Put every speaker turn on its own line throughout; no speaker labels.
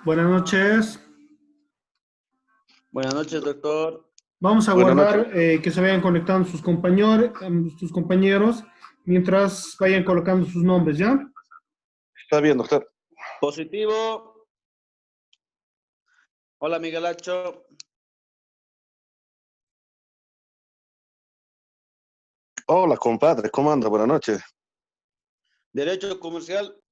Buenas noches.
Buenas noches, doctor.
Vamos a
Buenas noches.
guardar que se vayan conectando sus compañeros mientras vayan colocando sus nombres, ¿ya?
Está bien, doctor.
Positivo. Hola, Miguelacho.
Hola, compadre, ¿cómo anda? Buenas noches.
Derecho comercial.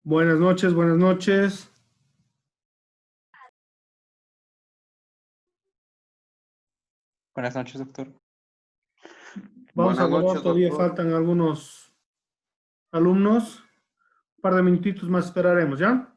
Buenas noches, buenas noches.
Buenas noches, doctor.
Vamos a
Buenas
aguardar,
noches,
todavía
doctor.
faltan algunos alumnos. Un par de minutitos más esperaremos, ¿ya?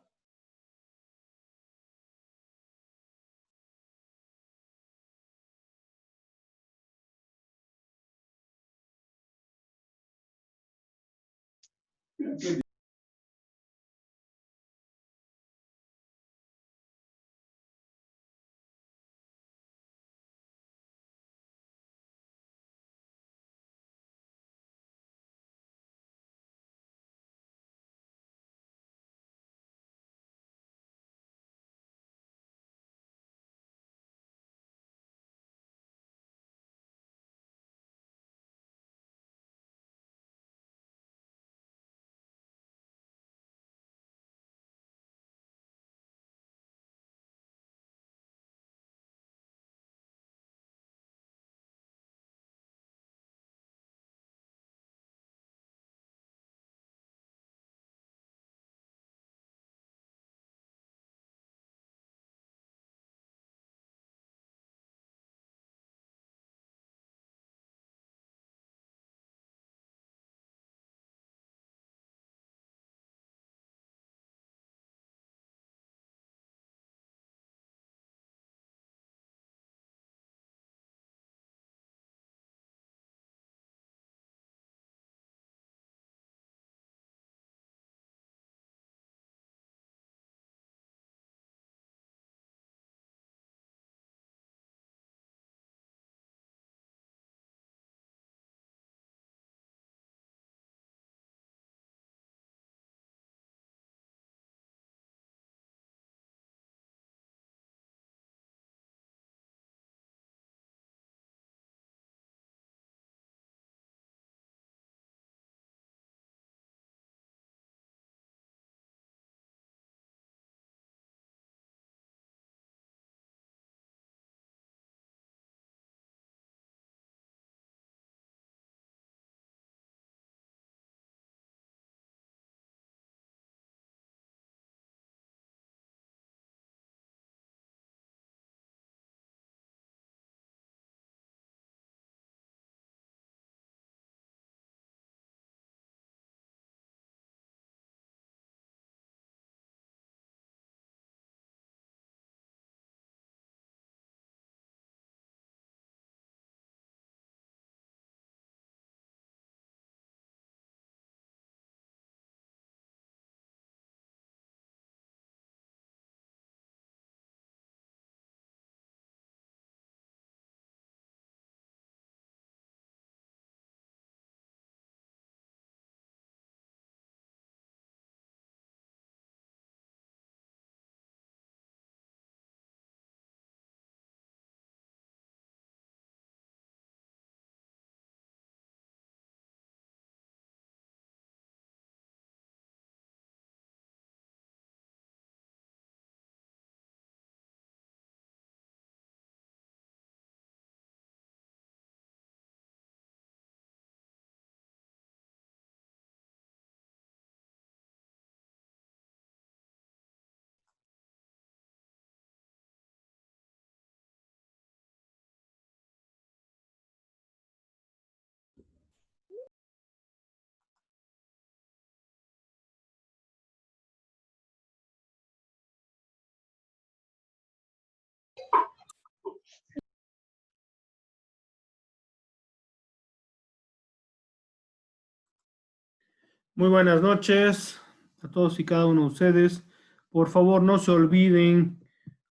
Muy buenas noches a todos y cada uno de ustedes. Por favor, no se olviden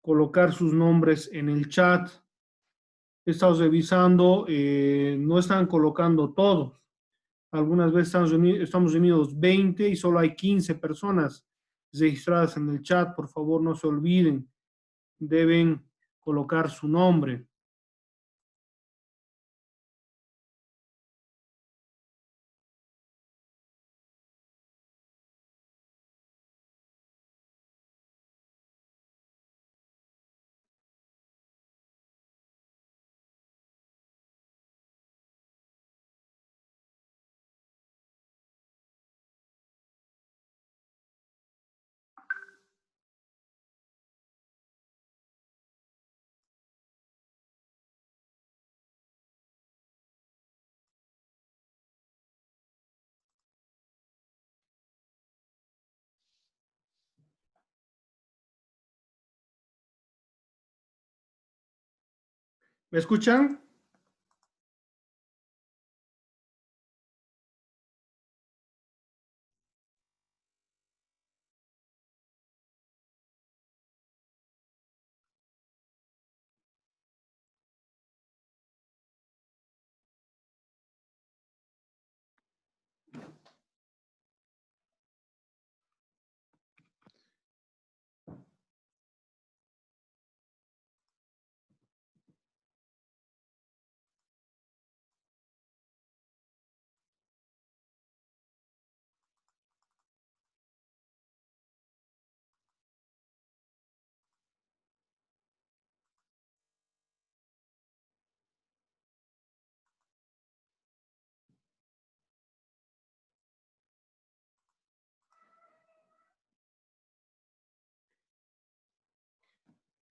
colocar sus nombres en el chat. He estado revisando, no están colocando todos. Algunas veces estamos reunidos 20 y solo hay 15 personas registradas en el chat. Por favor, no se olviden. Deben colocar su nombre. ¿Me escuchan?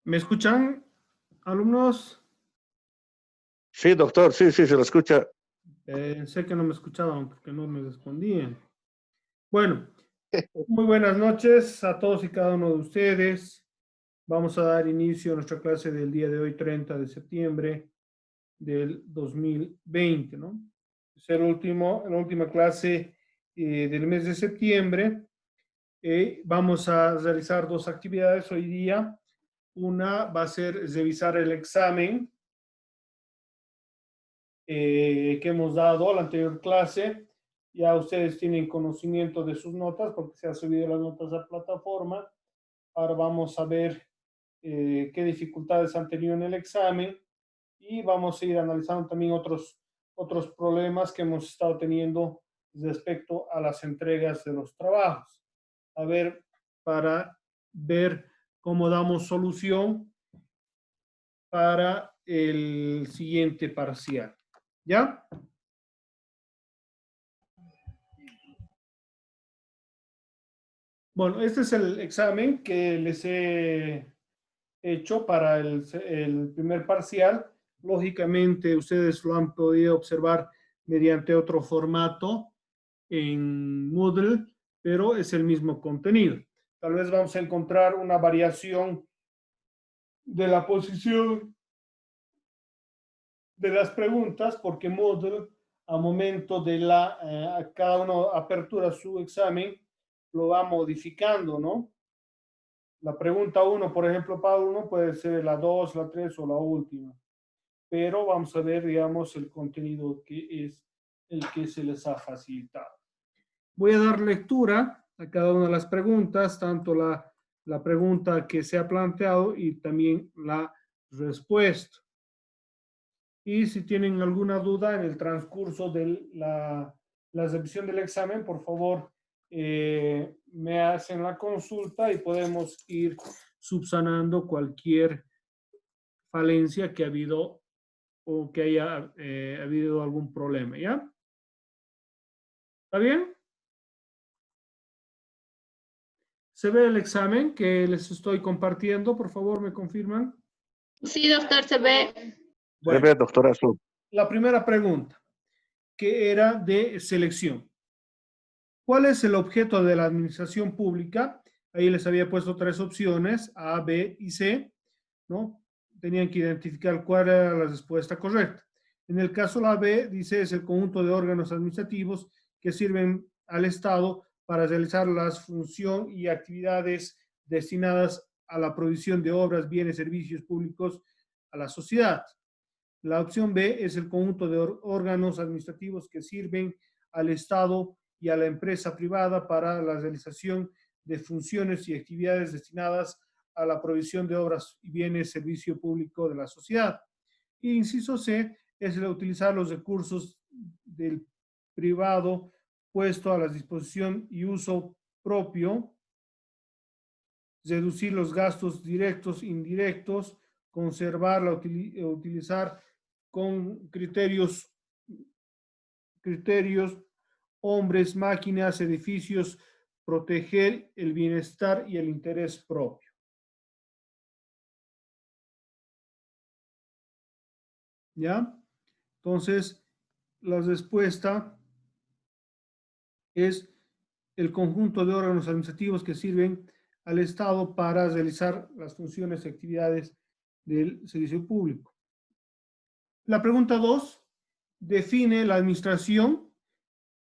¿Me escuchan, alumnos?
Sí, doctor, sí, sí, se lo escucha.
Sé que no me escuchaban porque no me respondían. Bueno, muy buenas noches a todos y cada uno de ustedes. Vamos a dar inicio a nuestra clase del día de hoy, 30 de septiembre del 2020, ¿no? Es la última clase del mes de septiembre. Vamos a realizar dos actividades hoy día. Una va a ser revisar el examen que hemos dado a la anterior clase. Ya ustedes tienen conocimiento de sus notas porque se han subido las notas a la plataforma. Ahora vamos a ver qué dificultades han tenido en el examen y vamos a ir analizando también otros problemas que hemos estado teniendo respecto a las entregas de los trabajos. A ver, para ver cómo damos solución para el siguiente parcial. ¿Ya? Bueno, este es el examen que les he hecho para el primer parcial. Lógicamente, ustedes lo han podido observar mediante otro formato en Moodle, pero es el mismo contenido. Tal vez vamos a encontrar una variación de la posición de las preguntas, porque Moodle, a momento de cada uno apertura su examen, lo va modificando, ¿no? La pregunta 1, por ejemplo, para uno puede ser la 2, la 3 o la última. Pero vamos a ver, digamos, el contenido que es el que se les ha facilitado. Voy a dar lectura a cada una de las preguntas, tanto la pregunta que se ha planteado y también la respuesta. Y si tienen alguna duda en el transcurso de la revisión del examen, por favor, me hacen la consulta y podemos ir subsanando cualquier falencia que ha habido o que haya habido algún problema, ¿ya? ¿Está bien? ¿Se ve el examen que les estoy compartiendo? Por favor, ¿me confirman?
Sí, doctor, se ve.
Se
Bueno,
ve, doctorazo.
la primera pregunta, que era de selección. ¿Cuál es el objeto de la administración pública? Ahí les había puesto tres opciones, A, B y C, ¿no? Tenían que identificar cuál era la respuesta correcta. En el caso la B, dice, es el conjunto de órganos administrativos que sirven al Estado para realizar las funciones y actividades destinadas a la provisión de obras, bienes, servicios públicos a la sociedad. La opción B es el conjunto de órganos administrativos que sirven al Estado y a la empresa privada para la realización de funciones y actividades destinadas a la provisión de obras y bienes, servicio público de la sociedad. Y inciso C es el de utilizar los recursos del privado puesto a la disposición y uso propio, reducir los gastos directos e indirectos, conservar, utilizar con criterios, hombres, máquinas, edificios, proteger el bienestar y el interés propio. ¿Ya? Entonces, la respuesta es el conjunto de órganos administrativos que sirven al Estado para realizar las funciones y actividades del servicio público. La pregunta 2 define la administración.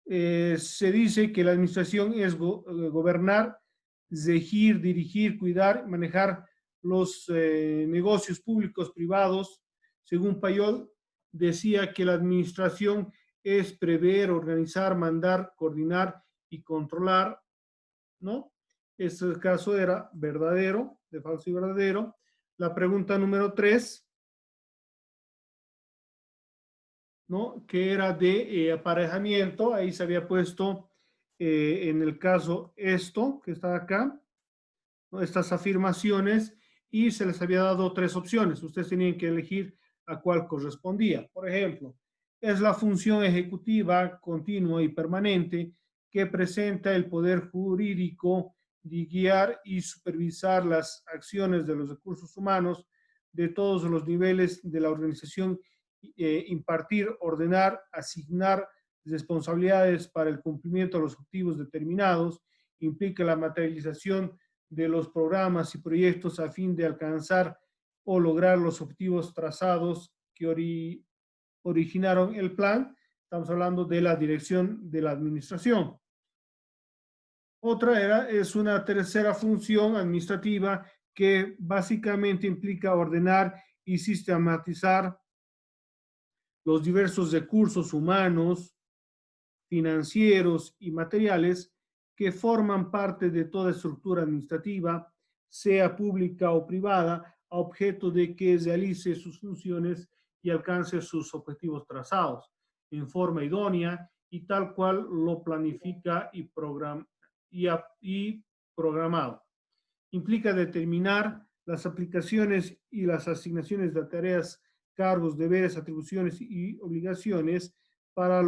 Se dice que la administración es gobernar, regir, dirigir, cuidar, manejar los negocios públicos, privados. Según Payol, decía que la administración es prever, organizar, mandar, coordinar y controlar, ¿no? Este caso era verdadero, de falso y verdadero. La pregunta número 3, ¿no? Que era de aparejamiento. Ahí se había puesto en el caso esto que está acá, ¿no? Estas afirmaciones, y se les había dado 3 opciones. Ustedes tenían que elegir a cuál correspondía. Por ejemplo, es la función ejecutiva continua y permanente que presenta el poder jurídico de guiar y supervisar las acciones de los recursos humanos de todos los niveles de la organización, impartir, ordenar, asignar responsabilidades para el cumplimiento de los objetivos determinados, implica la materialización de los programas y proyectos a fin de alcanzar o lograr los objetivos trazados que originaron el plan. Estamos hablando de la dirección de la administración. Otra es una tercera función administrativa que básicamente implica ordenar y sistematizar los diversos recursos humanos, financieros y materiales que forman parte de toda estructura administrativa, sea pública o privada, a objeto de que realice sus funciones y alcance sus objetivos trazados en forma idónea y tal cual lo planifica y programado. Implica determinar las aplicaciones y las asignaciones de tareas, cargos, deberes, atribuciones y obligaciones para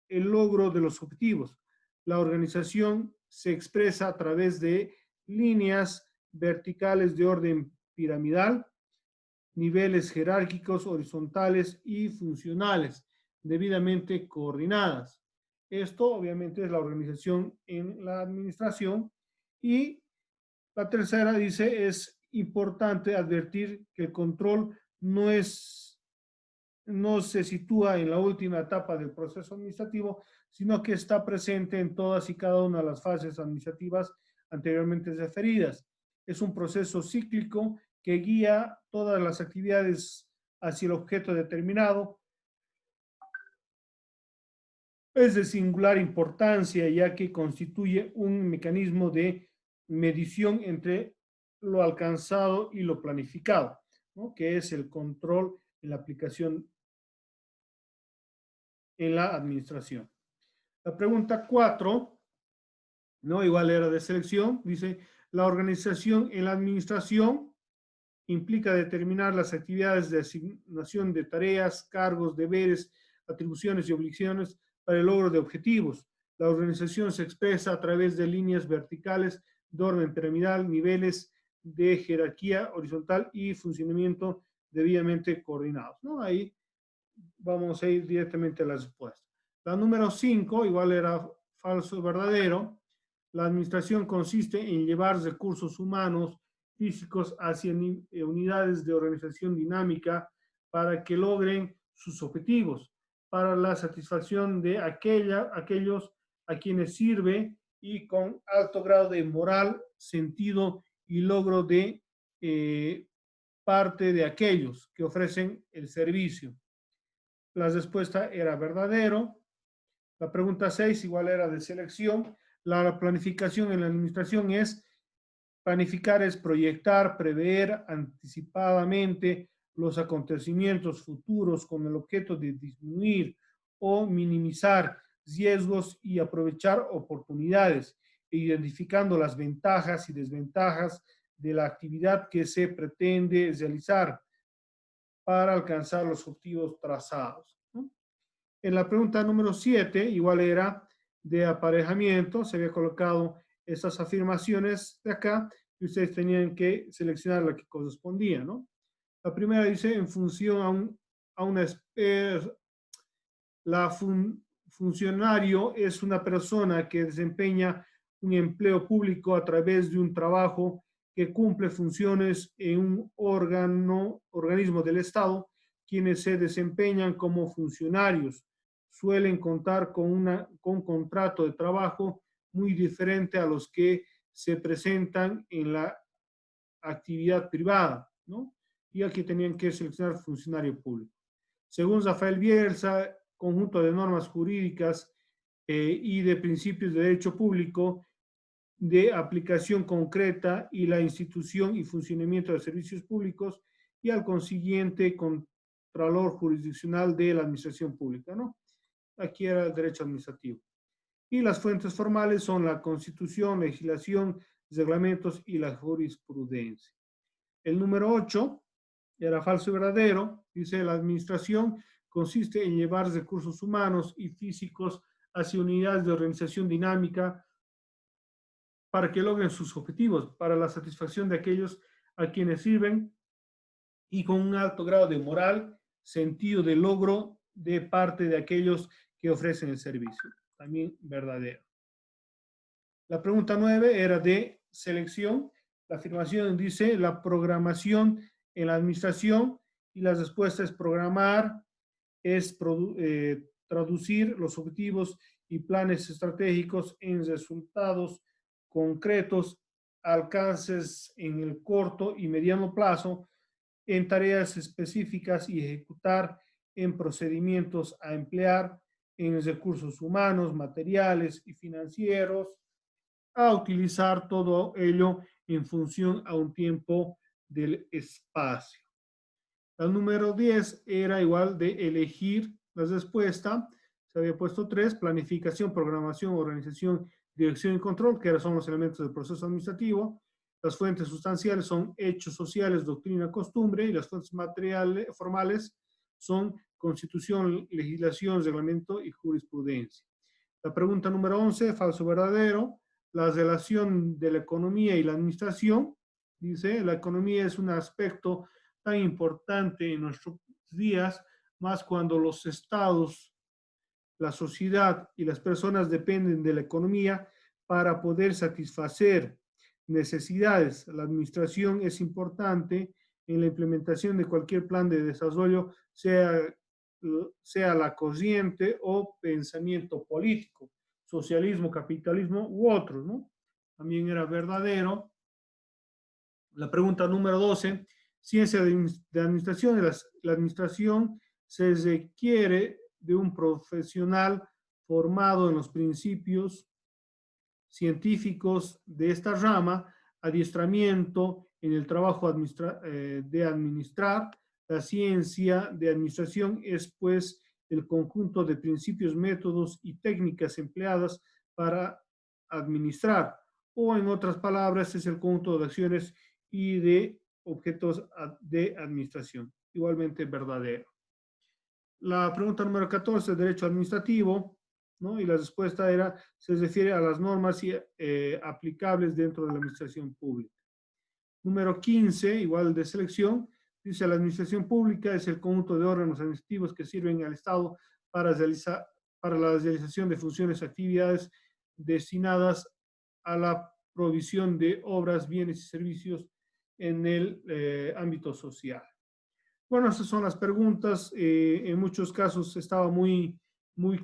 el logro de los objetivos. La organización se expresa a través de líneas verticales de orden piramidal, niveles jerárquicos, horizontales y funcionales, debidamente coordinadas. Esto obviamente es la organización en la administración. Y la tercera dice, es importante advertir que el control no se sitúa en la última etapa del proceso administrativo, sino que está presente en todas y cada una de las fases administrativas anteriormente referidas. Es un proceso cíclico que guía todas las actividades hacia el objeto determinado. Es de singular importancia, ya que constituye un mecanismo de medición entre lo alcanzado y lo planificado, ¿no? Que es el control en la aplicación en la administración. La pregunta 4, ¿no? Igual era de selección, dice, la organización en la administración implica determinar las actividades de asignación de tareas, cargos, deberes, atribuciones y obligaciones para el logro de objetivos. La organización se expresa a través de líneas verticales de orden piramidal, niveles de jerarquía horizontal y funcionamiento debidamente coordinados, ¿no? Ahí vamos a ir directamente a la respuesta. La número 5, igual era falso o verdadero. La administración consiste en llevar recursos humanos físicos hacia unidades de organización dinámica para que logren sus objetivos, para la satisfacción de aquellos a quienes sirve y con alto grado de moral, sentido y logro de parte de aquellos que ofrecen el servicio. La respuesta era verdadero. La pregunta 6 igual era de selección. La planificación en la administración es, planificar es proyectar, prever anticipadamente los acontecimientos futuros con el objeto de disminuir o minimizar riesgos y aprovechar oportunidades, identificando las ventajas y desventajas de la actividad que se pretende realizar para alcanzar los objetivos trazados, ¿no? En la pregunta número 7, igual era de aparejamiento, se había colocado estas afirmaciones de acá y ustedes tenían que seleccionar la que correspondía, ¿no? La primera dice, en función a una funcionario es una persona que desempeña un empleo público a través de un trabajo que cumple funciones en un organismo del Estado, quienes se desempeñan como funcionarios. Suelen contar con contrato de trabajo muy diferente a los que se presentan en la actividad privada, ¿no? Y aquí tenían que seleccionar funcionario público. Según Rafael Bielsa, conjunto de normas jurídicas y de principios de derecho público de aplicación concreta y la institución y funcionamiento de servicios públicos y al consiguiente contralor jurisdiccional de la administración pública, ¿no? Aquí era el derecho administrativo. Y las fuentes formales son la Constitución, legislación, reglamentos y la jurisprudencia. El número 8 era falso y verdadero. Dice, la administración consiste en llevar recursos humanos y físicos hacia unidades de organización dinámica para que logren sus objetivos, para la satisfacción de aquellos a quienes sirven y con un alto grado de moral, sentido de logro de parte de aquellos que ofrecen el servicio. También verdadero. La pregunta 9 era de selección. La afirmación dice la programación en la administración y la respuesta es programar, es traducir los objetivos y planes estratégicos en resultados concretos, alcances en el corto y mediano plazo, en tareas específicas y ejecutar en procedimientos a emplear en recursos humanos, materiales y financieros, a utilizar todo ello en función a un tiempo del espacio. El número 10 era igual de elegir la respuesta. Se había puesto 3, planificación, programación, organización, dirección y control, que son los elementos del proceso administrativo. Las fuentes sustanciales son hechos sociales, doctrina, costumbre, y las fuentes materiales, formales son constitución, legislación, reglamento y jurisprudencia. La pregunta número 11, falso o verdadero. La relación de la economía y la administración. Dice, la economía es un aspecto tan importante en nuestros días, más cuando los estados, la sociedad y las personas dependen de la economía para poder satisfacer necesidades. La administración es importante en la implementación de cualquier plan de desarrollo, sea la corriente o pensamiento político, socialismo, capitalismo u otros, ¿no? También era verdadero. La pregunta número 12, ciencia de administración. La administración se requiere de un profesional formado en los principios científicos de esta rama, adiestramiento en el trabajo de administrar. La ciencia de administración es, pues, el conjunto de principios, métodos y técnicas empleadas para administrar, o en otras palabras, es el conjunto de acciones y de objetos de administración. Igualmente verdadero. La pregunta número 14, derecho administrativo, ¿no? Y la respuesta era, se refiere a las normas aplicables dentro de la administración pública. Número 15, igual de selección, dice, la administración pública es el conjunto de órganos administrativos que sirven al Estado para la realización de funciones y actividades destinadas a la provisión de obras, bienes y servicios en el ámbito social. Bueno, esas son las preguntas. En muchos casos estaba muy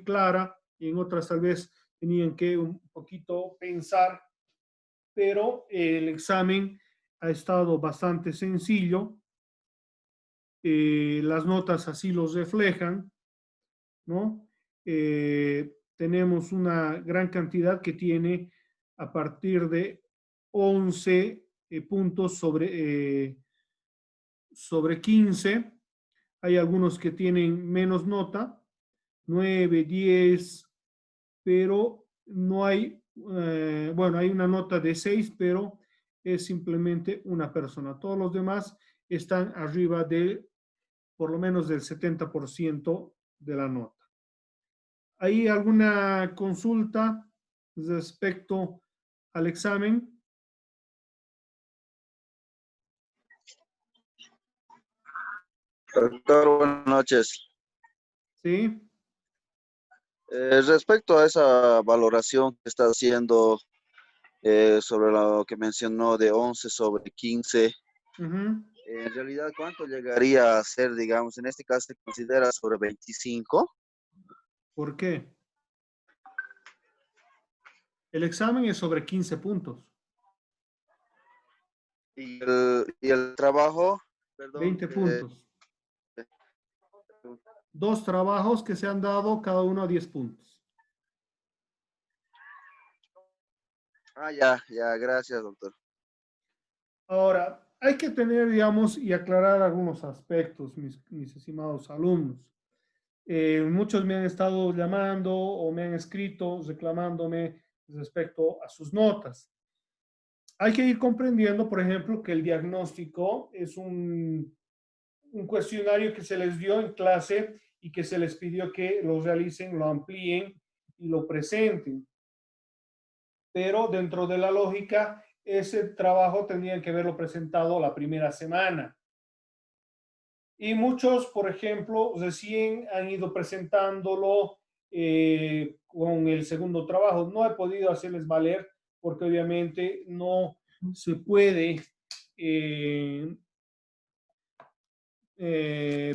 clara, y en otras tal vez tenían que un poquito pensar, pero el examen ha estado bastante sencillo. Las notas así los reflejan, ¿no? Tenemos una gran cantidad que tiene a partir de 11 puntos sobre 15. Hay algunos que tienen menos nota, 9, 10, pero no hay, bueno, hay una nota de 6, pero es simplemente una persona. Todos los demás están arriba de por lo menos del 70% de la nota. ¿Hay alguna consulta respecto al examen?
Doctor, buenas noches.
Sí.
Respecto a esa valoración que está haciendo sobre lo que mencionó de 11 sobre 15,
Uh-huh.
En realidad, ¿cuánto llegaría a ser, digamos, en este caso se considera sobre 25?
¿Por qué? El examen es sobre 15 puntos,
Y el trabajo, perdón,
20 puntos. Dos trabajos que se han dado cada uno a 10 puntos.
ya, gracias, doctor.
Ahora, hay que tener, digamos, y aclarar algunos aspectos, mis estimados alumnos. Muchos me han estado llamando o me han escrito reclamándome respecto a sus notas. Hay que ir comprendiendo, por ejemplo, que el diagnóstico es un cuestionario que se les dio en clase y que se les pidió que lo realicen, lo amplíen y lo presenten. Pero dentro de la lógica, ese trabajo tendrían que haberlo presentado la primera semana. Y muchos, por ejemplo, recién han ido presentándolo con el segundo trabajo. No he podido hacerles valer porque obviamente no se puede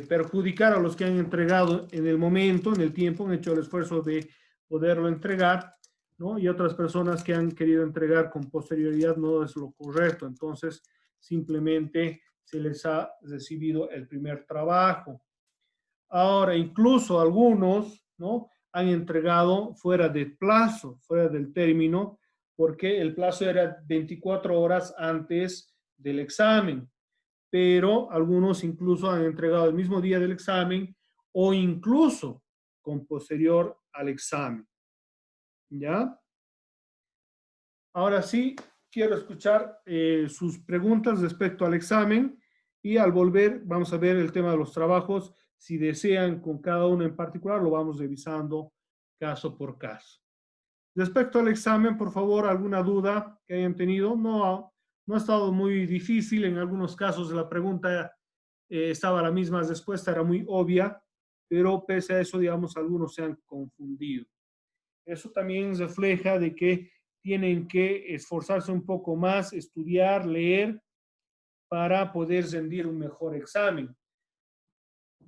perjudicar a los que han entregado en el momento, en el tiempo, han hecho el esfuerzo de poderlo entregar, ¿no? Y otras personas que han querido entregar con posterioridad no es lo correcto. Entonces, simplemente se les ha recibido el primer trabajo. Ahora, incluso algunos, ¿no?, han entregado fuera de plazo, fuera del término, porque el plazo era 24 horas antes del examen, pero algunos incluso han entregado el mismo día del examen o incluso con posterior al examen. ¿Ya? Ahora sí, quiero escuchar sus preguntas respecto al examen y al volver vamos a ver el tema de los trabajos. Si desean con cada uno en particular, lo vamos revisando caso por caso. Respecto al examen, por favor, alguna duda que hayan tenido. No ha estado muy difícil. En algunos casos la pregunta estaba la misma respuesta, era muy obvia, pero pese a eso, digamos, algunos se han confundido. Eso también refleja de que tienen que esforzarse un poco más, estudiar, leer, para poder rendir un mejor examen.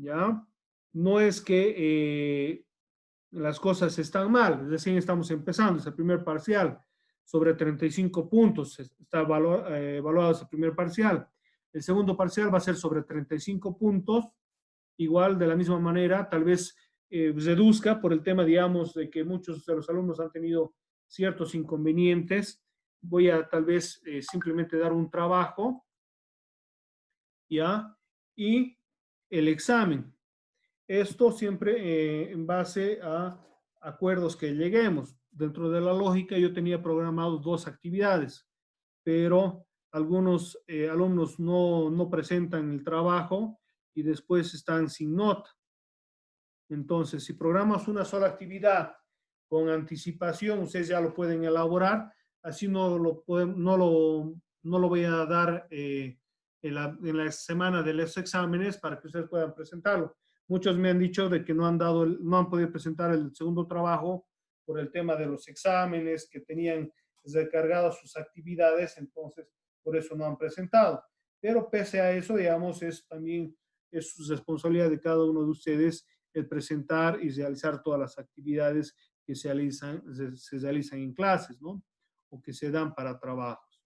¿Ya? No es que las cosas están mal, recién estamos empezando, es el primer parcial, sobre 35 puntos, está evaluado ese primer parcial. El segundo parcial va a ser sobre 35 puntos, igual de la misma manera, tal vez reduzca por el tema, digamos, de que muchos de los alumnos han tenido ciertos inconvenientes. Voy a tal vez simplemente dar un trabajo, ¿ya? Y el examen. Esto siempre en base a acuerdos que lleguemos. Dentro de la lógica yo tenía programado 2 actividades, pero algunos alumnos no presentan el trabajo y después están sin nota. Entonces, si programas una sola actividad con anticipación, ustedes ya lo pueden elaborar, así no lo voy a dar en la semana de los exámenes para que ustedes puedan presentarlo. Muchos me han dicho de que no han podido presentar el segundo trabajo por el tema de los exámenes, que tenían recargadas sus actividades, entonces por eso no han presentado. Pero pese a eso, digamos, también es su responsabilidad de cada uno de ustedes el presentar y realizar todas las actividades que se realizan en clases, ¿no? O que se dan para trabajos.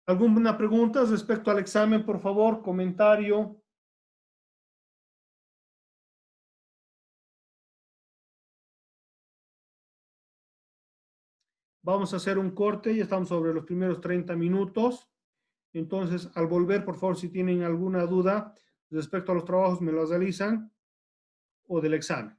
¿Alguna pregunta respecto al examen, por favor? Comentario. Vamos a hacer un corte, ya estamos sobre los primeros 30 minutos. Entonces, al volver, por favor, si tienen alguna duda respecto a los trabajos, me los realizan o del examen.